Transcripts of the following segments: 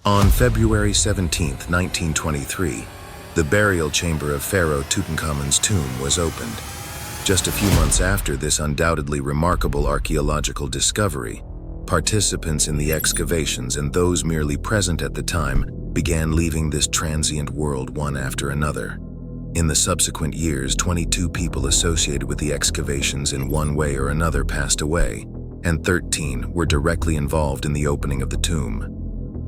On February 17, 1923, the burial chamber of Pharaoh Tutankhamun's tomb was opened. Just a few months after this undoubtedly remarkable archaeological discovery, participants in the excavations and those merely present at the time began leaving this transient world one after another. In the subsequent years, 22 people associated with the excavations in one way or another passed away, and 13 were directly involved in the opening of the tomb.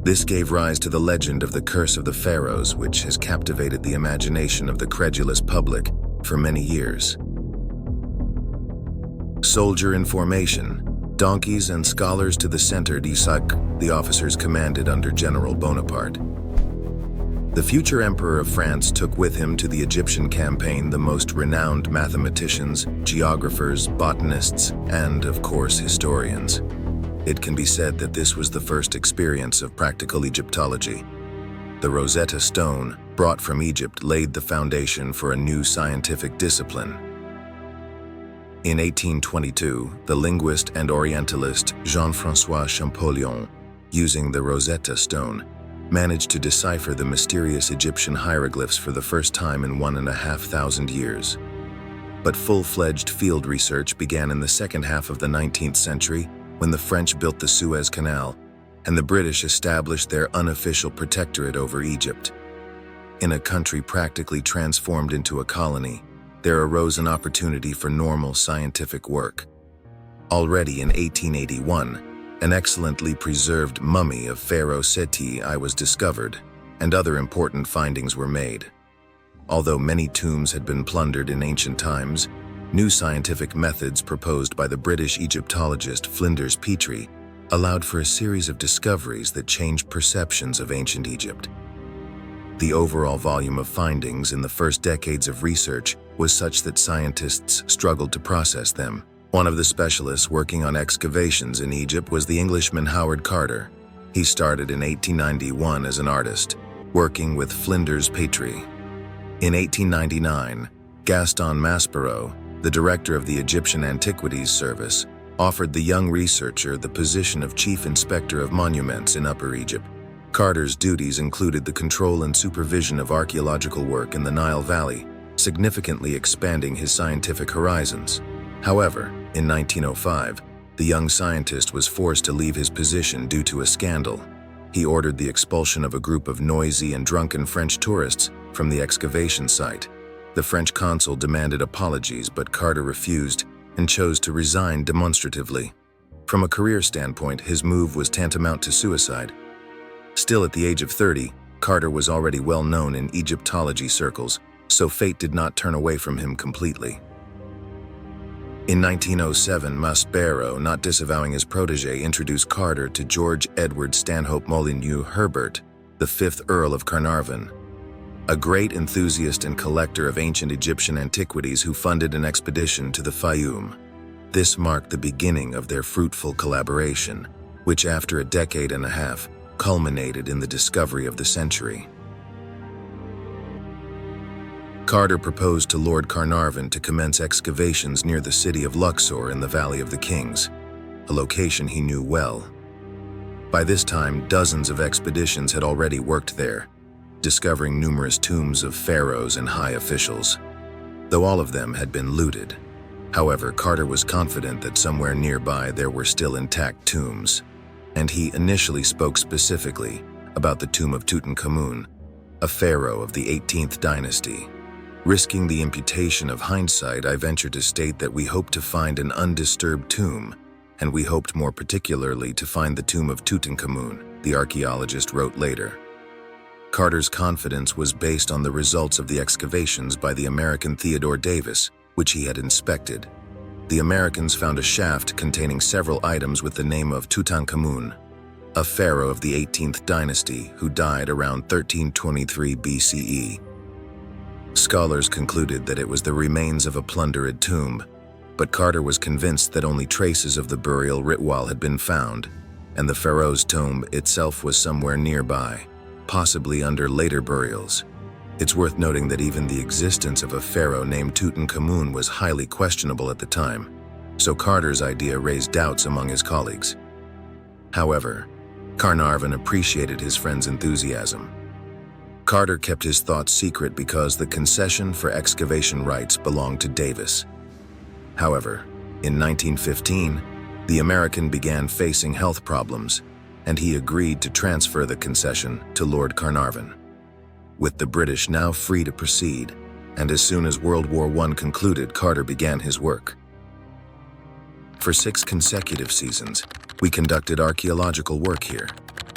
This gave rise to the legend of the Curse of the Pharaohs, which has captivated the imagination of the credulous public for many years. Soldier in formation, donkeys and scholars to the center d'Issac, the officers commanded under General Bonaparte. The future emperor of France took with him to the Egyptian campaign the most renowned mathematicians, geographers, botanists, and, of course, historians. It can be said that this was the first experience of practical Egyptology. The Rosetta Stone, brought from Egypt, laid the foundation for a new scientific discipline. In 1822, the linguist and Orientalist Jean-François Champollion, using the Rosetta Stone, managed to decipher the mysterious Egyptian hieroglyphs for the first time in 1,500 years. But full-fledged field research began in the second half of the 19th century when the French built the Suez Canal and the British established their unofficial protectorate over Egypt. In a country practically transformed into a colony, there arose an opportunity for normal scientific work. Already in 1881, an excellently preserved mummy of Pharaoh Seti I was discovered, and other important findings were made. Although many tombs had been plundered in ancient times, new scientific methods proposed by the British Egyptologist Flinders Petrie allowed for a series of discoveries that changed perceptions of ancient Egypt. The overall volume of findings in the first decades of research was such that scientists struggled to process them. One of the specialists working on excavations in Egypt was the Englishman Howard Carter. He started in 1891 as an artist, working with Flinders Petrie. In 1899, Gaston Maspero, the director of the Egyptian Antiquities Service, offered the young researcher the position of Chief Inspector of Monuments in Upper Egypt. Carter's duties included the control and supervision of archaeological work in the Nile Valley, significantly expanding his scientific horizons. However, in 1905, the young scientist was forced to leave his position due to a scandal. He ordered the expulsion of a group of noisy and drunken French tourists from the excavation site. The French consul demanded apologies, but Carter refused and chose to resign demonstratively. From a career standpoint, his move was tantamount to suicide. Still, at the age of 30, Carter was already well known in Egyptology circles, so fate did not turn away from him completely. In 1907, Maspero, not disavowing his protege, introduced Carter to George Edward Stanhope Molyneux Herbert, the 5th Earl of Carnarvon, a great enthusiast and collector of ancient Egyptian antiquities who funded an expedition to the Fayum. This marked the beginning of their fruitful collaboration, which after a decade and a half culminated in the discovery of the century. Carter proposed to Lord Carnarvon to commence excavations near the city of Luxor in the Valley of the Kings, a location he knew well. By this time, dozens of expeditions had already worked there, discovering numerous tombs of pharaohs and high officials, though all of them had been looted. However, Carter was confident that somewhere nearby there were still intact tombs, and he initially spoke specifically about the tomb of Tutankhamun, a pharaoh of the 18th dynasty. Risking the imputation of hindsight, I venture to state that we hoped to find an undisturbed tomb, and we hoped more particularly to find the tomb of Tutankhamun, the archaeologist wrote later. Carter's confidence was based on the results of the excavations by the American Theodore Davis, which he had inspected. The Americans found a shaft containing several items with the name of Tutankhamun, a pharaoh of the 18th dynasty who died around 1323 BCE. Scholars concluded that it was the remains of a plundered tomb, but Carter was convinced that only traces of the burial ritual had been found, and the pharaoh's tomb itself was somewhere nearby, possibly under later burials. It's worth noting that even the existence of a pharaoh named Tutankhamun was highly questionable at the time, so Carter's idea raised doubts among his colleagues. However, Carnarvon appreciated his friend's enthusiasm. Carter kept his thoughts secret because the concession for excavation rights belonged to Davis. However, in 1915, the American began facing health problems, and he agreed to transfer the concession to Lord Carnarvon. With the British now free to proceed, and as soon as World War I concluded, Carter began his work. For 6 consecutive seasons, we conducted archaeological work here,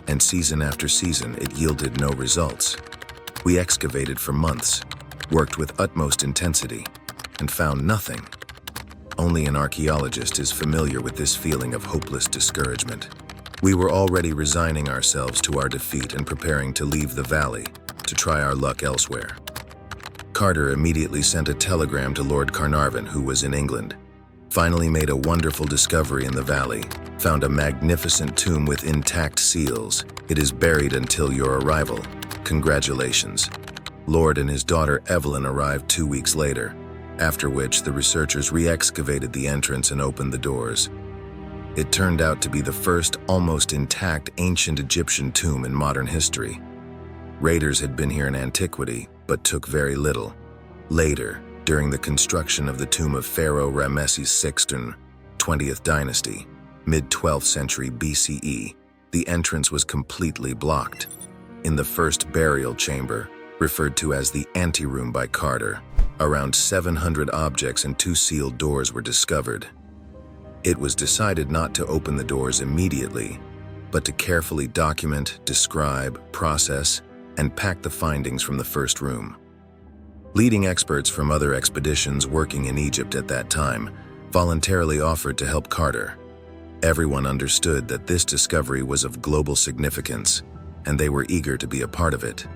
and season after season it yielded no results. We excavated for months, worked with utmost intensity, and found nothing. Only an archaeologist is familiar with this feeling of hopeless discouragement. We were already resigning ourselves to our defeat and preparing to leave the valley to try our luck elsewhere. Carter immediately sent a telegram to Lord Carnarvon, who was in England. Finally made a wonderful discovery in the valley, found a magnificent tomb with intact seals. It is buried until your arrival. Congratulations. Lord and his daughter Evelyn arrived 2 weeks later, after which the researchers re-excavated the entrance and opened the doors. It turned out to be the first almost intact ancient Egyptian tomb in modern history. Raiders had been here in antiquity, but took very little. Later, during the construction of the tomb of Pharaoh Ramesses VI, 20th dynasty, mid-12th century BCE, the entrance was completely blocked. In the first burial chamber, referred to as the anteroom by Carter, around 700 objects and 2 sealed doors were discovered. It was decided not to open the doors immediately, but to carefully document, describe, process, and pack the findings from the first room. Leading experts from other expeditions working in Egypt at that time voluntarily offered to help Carter. Everyone understood that this discovery was of global significance, and they were eager to be a part of it.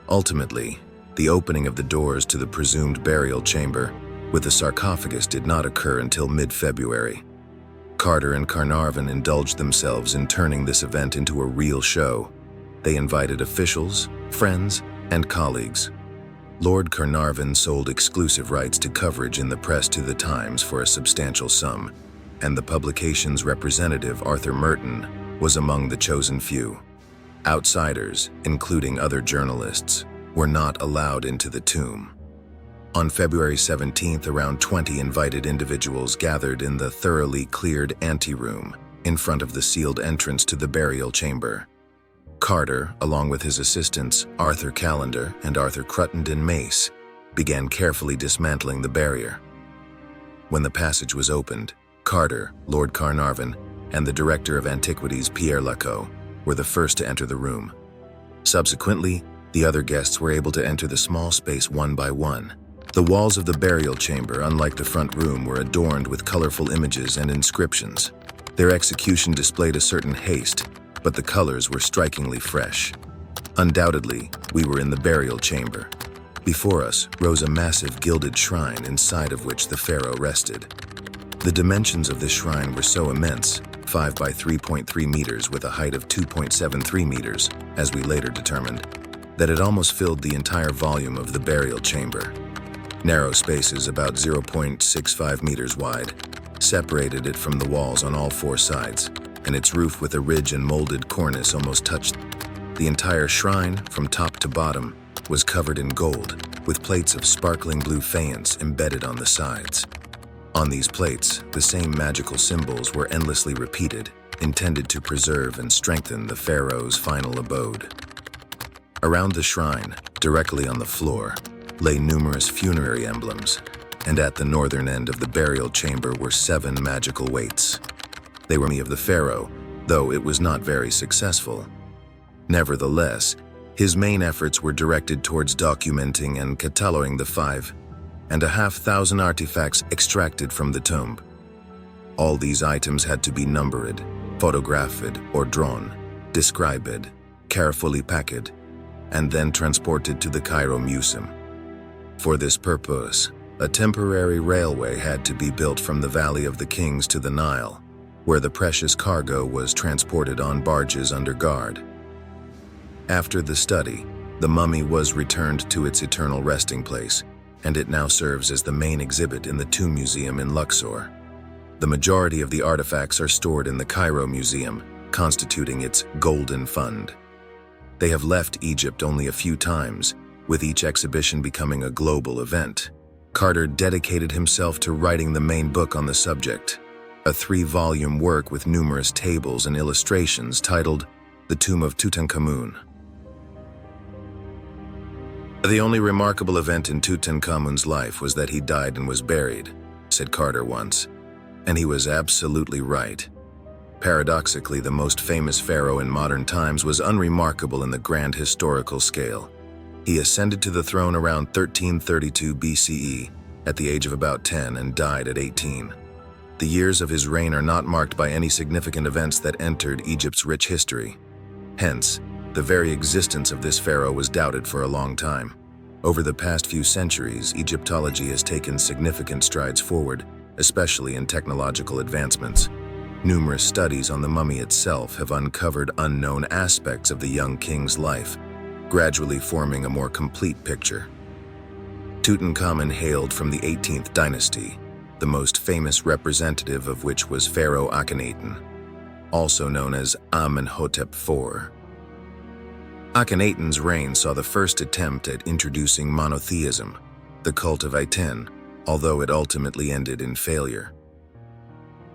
Ultimately, the opening of the doors to the presumed burial chamber with the sarcophagus did not occur until mid-February. Carter and Carnarvon indulged themselves in turning this event into a real show. They invited officials, friends, and colleagues. Lord Carnarvon sold exclusive rights to coverage in the press to the Times for a substantial sum, and the publication's representative, Arthur Merton, was among the chosen few. Outsiders, including other journalists, were not allowed into the tomb. On February 17th, around 20 invited individuals gathered in the thoroughly cleared anteroom in front of the sealed entrance to the burial chamber. Carter, along with his assistants, Arthur Callender and Arthur Cruttenden Mace, began carefully dismantling the barrier. When the passage was opened, Carter, Lord Carnarvon, and the Director of Antiquities, Pierre Lacaux, were the first to enter the room. Subsequently, the other guests were able to enter the small space one by one. The walls of the burial chamber, unlike the front room, were adorned with colorful images and inscriptions. Their execution displayed a certain haste, but the colors were strikingly fresh. Undoubtedly, we were in the burial chamber. Before us rose a massive gilded shrine inside of which the pharaoh rested. The dimensions of this shrine were so immense, 5 by 3.3 meters with a height of 2.73 meters, as we later determined, that it almost filled the entire volume of the burial chamber. Narrow spaces about 0.65 meters wide separated it from the walls on all 4 sides, and its roof with a ridge and molded cornice almost touched. The entire shrine, from top to bottom, was covered in gold, with plates of sparkling blue faience embedded on the sides. On these plates, the same magical symbols were endlessly repeated, intended to preserve and strengthen the pharaoh's final abode. Around the shrine, directly on the floor, lay numerous funerary emblems, and at the northern end of the burial chamber were 7 magical weights. They were of the pharaoh, though it was not very successful. Nevertheless, his main efforts were directed towards documenting and cataloging the 5,500 artifacts extracted from the tomb. All these items had to be numbered, photographed or drawn, described, carefully packed, and then transported to the Cairo Museum. For this purpose, a temporary railway had to be built from the Valley of the Kings to the Nile, where the precious cargo was transported on barges under guard. After the study, the mummy was returned to its eternal resting place, and it now serves as the main exhibit in the Tomb Museum in Luxor. The majority of the artifacts are stored in the Cairo Museum, constituting its golden fund. They have left Egypt only a few times, with each exhibition becoming a global event. Carter dedicated himself to writing the main book on the subject, a 3-volume work with numerous tables and illustrations titled The Tomb of Tutankhamun. "The only remarkable event in Tutankhamun's life was that he died and was buried," said Carter once. And he was absolutely right. Paradoxically, the most famous pharaoh in modern times was unremarkable in the grand historical scale. He ascended to the throne around 1332 BCE at the age of about 10 and died at 18. The years of his reign are not marked by any significant events that entered Egypt's rich history. Hence, the very existence of this pharaoh was doubted for a long time. Over the past few centuries, Egyptology has taken significant strides forward, especially in technological advancements. Numerous studies on the mummy itself have uncovered unknown aspects of the young king's life, gradually forming a more complete picture. Tutankhamun hailed from the 18th dynasty, the most famous representative of which was Pharaoh Akhenaten, also known as Amenhotep IV. Akhenaten's reign saw the first attempt at introducing monotheism, the cult of Aten, although it ultimately ended in failure.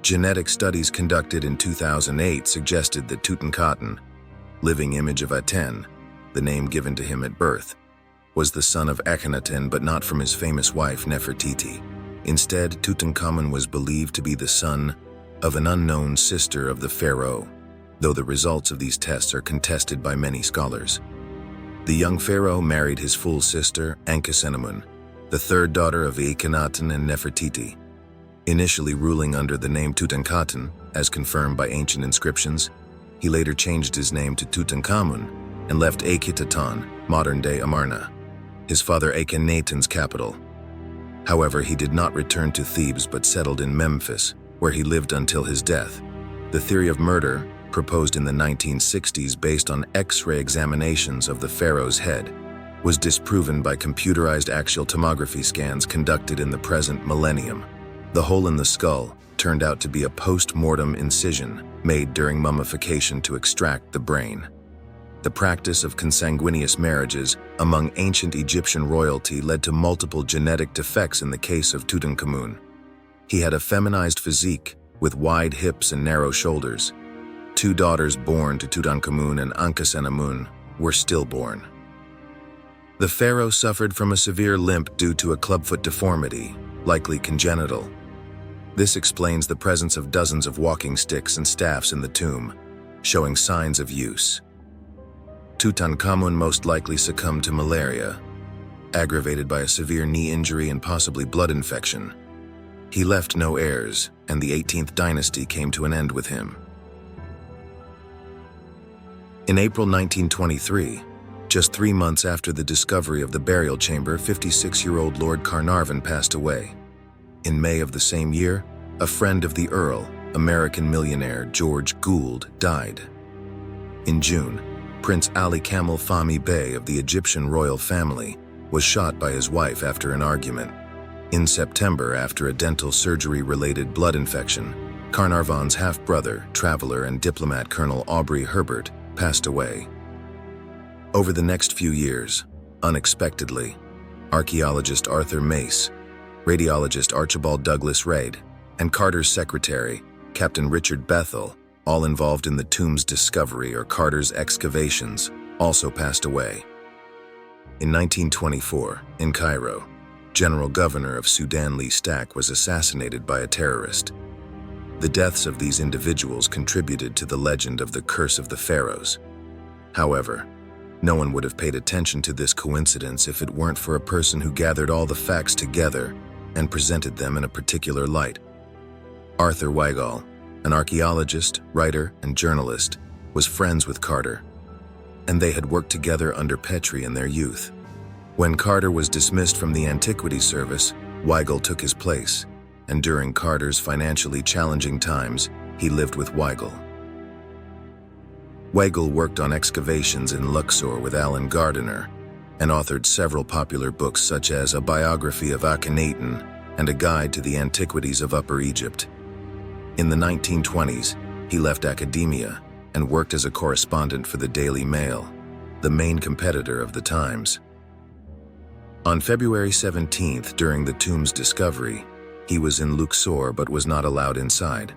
Genetic studies conducted in 2008 suggested that Tutankhamun, living image of Aten, the name given to him at birth, was the son of Akhenaten but not from his famous wife Nefertiti. Instead, Tutankhamun was believed to be the son of an unknown sister of the pharaoh, though the results of these tests are contested by many scholars. The young pharaoh married his full sister, Ankhesenamun, the third daughter of Akhenaten and Nefertiti. Initially ruling under the name Tutankhaten, as confirmed by ancient inscriptions, he later changed his name to Tutankhamun and left Akhetaten, modern-day Amarna, his father Akhenaten's capital. However, he did not return to Thebes but settled in Memphis, where he lived until his death. The theory of murder, proposed in the 1960s based on X-ray examinations of the pharaoh's head, was disproven by computerized axial tomography scans conducted in the present millennium. The hole in the skull turned out to be a post-mortem incision made during mummification to extract the brain. The practice of consanguineous marriages among ancient Egyptian royalty led to multiple genetic defects in the case of Tutankhamun. He had a feminized physique with wide hips and narrow shoulders. 2 daughters born to Tutankhamun and Ankhesenamun were stillborn. The pharaoh suffered from a severe limp due to a clubfoot deformity, likely congenital. This explains the presence of dozens of walking sticks and staffs in the tomb, showing signs of use. Tutankhamun most likely succumbed to malaria, aggravated by a severe knee injury and possibly blood infection. He left no heirs, and the 18th dynasty came to an end with him. In April 1923, just 3 months after the discovery of the burial chamber, 56-year-old Lord Carnarvon passed away. In May of the same year, a friend of the Earl, American millionaire George Gould, died. In June, Prince Ali Kamel Fahmy Bey of the Egyptian royal family was shot by his wife after an argument. In September, after a dental surgery-related blood infection, Carnarvon's half-brother, traveler, and diplomat Colonel Aubrey Herbert passed away. Over the next few years, unexpectedly, archaeologist Arthur Mace, radiologist Archibald Douglas Reid, and Carter's secretary, Captain Richard Bethel, all involved in the tomb's discovery or Carter's excavations, also passed away. In 1924, in Cairo, General Governor of Sudan Lee Stack was assassinated by a terrorist. The deaths of these individuals contributed to the legend of the Curse of the Pharaohs. However, no one would have paid attention to this coincidence if it weren't for a person who gathered all the facts together and presented them in a particular light. Arthur Weigall, an archaeologist, writer, and journalist, was friends with Carter, and they had worked together under Petrie in their youth. When Carter was dismissed from the Antiquities Service, Weigall took his place, and during Carter's financially challenging times, he lived with Weigall. Weigall worked on excavations in Luxor with Alan Gardiner and authored several popular books such as A Biography of Akhenaten and A Guide to the Antiquities of Upper Egypt. In the 1920s, he left academia and worked as a correspondent for the Daily Mail, the main competitor of the Times. On February 17th, during the tomb's discovery, he was in Luxor but was not allowed inside.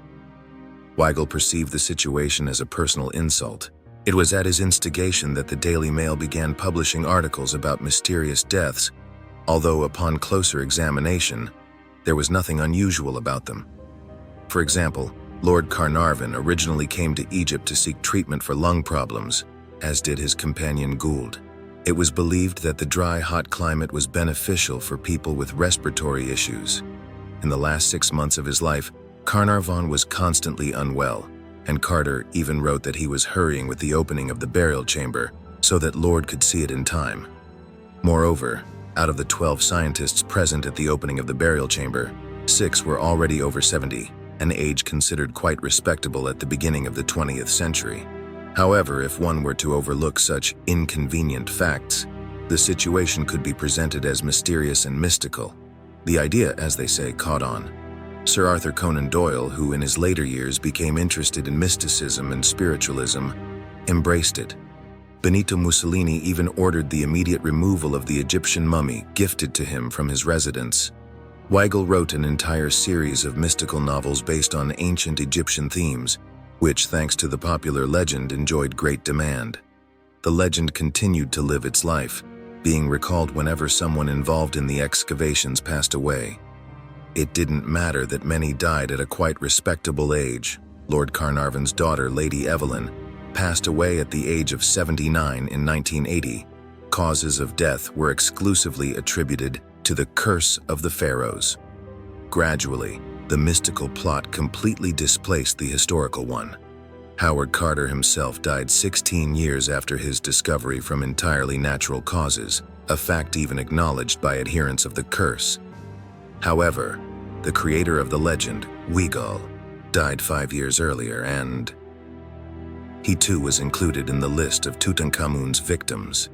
Weigel perceived the situation as a personal insult. It was at his instigation that the Daily Mail began publishing articles about mysterious deaths, although upon closer examination, there was nothing unusual about them. For example, Lord Carnarvon originally came to Egypt to seek treatment for lung problems, as did his companion Gould. It was believed that the dry, hot climate was beneficial for people with respiratory issues. In the last 6 months of his life, Carnarvon was constantly unwell, and Carter even wrote that he was hurrying with the opening of the burial chamber so that Lord could see it in time. Moreover, out of the 12 scientists present at the opening of the burial chamber, 6 were already over 70, an age considered quite respectable at the beginning of the 20th century. However, if one were to overlook such inconvenient facts, the situation could be presented as mysterious and mystical. The idea, as they say, caught on. Sir Arthur Conan Doyle, who in his later years became interested in mysticism and spiritualism, embraced it. Benito Mussolini even ordered the immediate removal of the Egyptian mummy gifted to him from his residence. Weigel wrote an entire series of mystical novels based on ancient Egyptian themes, which, thanks to the popular legend, enjoyed great demand. The legend continued to live its life, being recalled whenever someone involved in the excavations passed away. It didn't matter that many died at a quite respectable age. Lord Carnarvon's daughter, Lady Evelyn, passed away at the age of 79 in 1980. Causes of death were exclusively attributed to the curse of the Pharaohs. Gradually, the mystical plot completely displaced the historical one. Howard Carter himself died 16 years after his discovery from entirely natural causes, a fact even acknowledged by adherents of the curse. However, the creator of the legend, Weigel, died 5 years earlier, and he too was included in the list of Tutankhamun's victims.